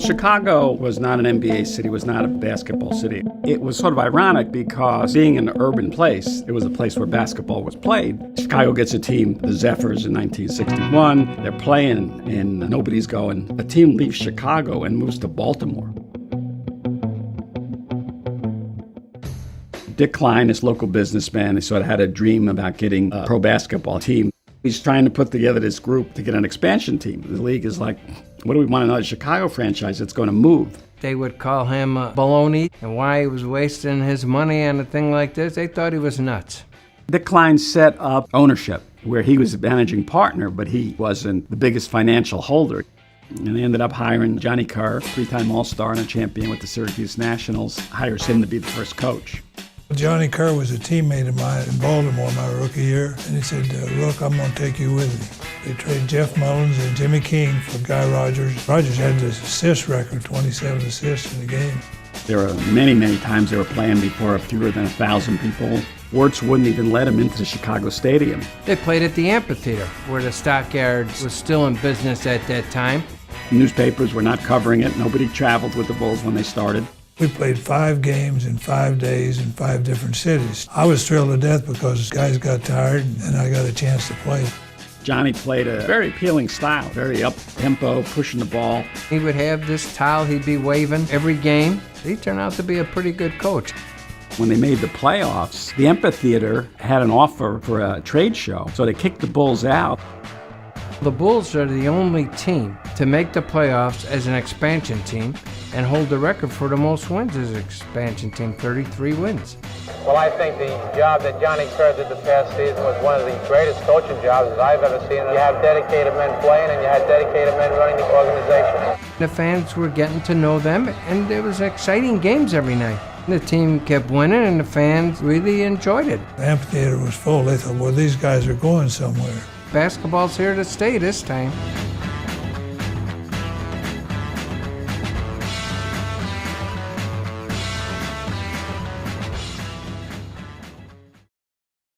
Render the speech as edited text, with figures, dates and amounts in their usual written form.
Chicago was not an NBA city, was not a basketball city. It was sort of ironic because being an urban place, it was a place where basketball was played. Chicago gets a team, the Zephyrs in 1961. They're playing and nobody's going. A team leaves Chicago and moves to Baltimore. Dick Klein, this local businessman, he sort of had a dream about getting a pro basketball team. He's trying to put together this group to get an expansion team. The league is like, what do we want, another Chicago franchise that's going to move? They would call him baloney, and why he was wasting his money on a thing like this, they thought he was nuts. Dick Klein set up ownership where he was a managing partner, but he wasn't the biggest financial holder. And they ended up hiring Johnny Kerr, three-time All-Star and a champion with the Syracuse Nationals, hires him to be the first coach. Johnny Kerr was a teammate of mine in Baltimore my rookie year, and he said, Rook, I'm going to take you with me. They traded Jeff Mullins and Jimmy King for Guy Rogers. Rogers had the assist record, 27 assists in the game. There were many times they were playing before fewer than 1,000 people. Wirtz wouldn't even let him into the Chicago Stadium. They played at the amphitheater, where the Stockyards was still in business at that time. Newspapers were not covering it. Nobody traveled with the Bulls when they started. We played 5 games in 5 days in 5 different cities. I was thrilled to death because guys got tired and I got a chance to play. Johnny played a very appealing style, very up-tempo, pushing the ball. He would have this towel he'd be waving every game. He turned out to be a pretty good coach. When they made the playoffs, the amphitheater had an offer for a trade show, so they kicked the Bulls out. The Bulls are the only team to make the playoffs as an expansion team and hold the record for the most wins as an expansion team, 33 wins. Well, I think the job that Johnny Kerr did the past season was one of the greatest coaching jobs that I've ever seen. You have dedicated men playing and you had dedicated men running the organization. The fans were getting to know them, and there was exciting games every night. The team kept winning and the fans really enjoyed it. The amphitheater was full. They thought, well, these guys are going somewhere. Basketball's here to stay this time.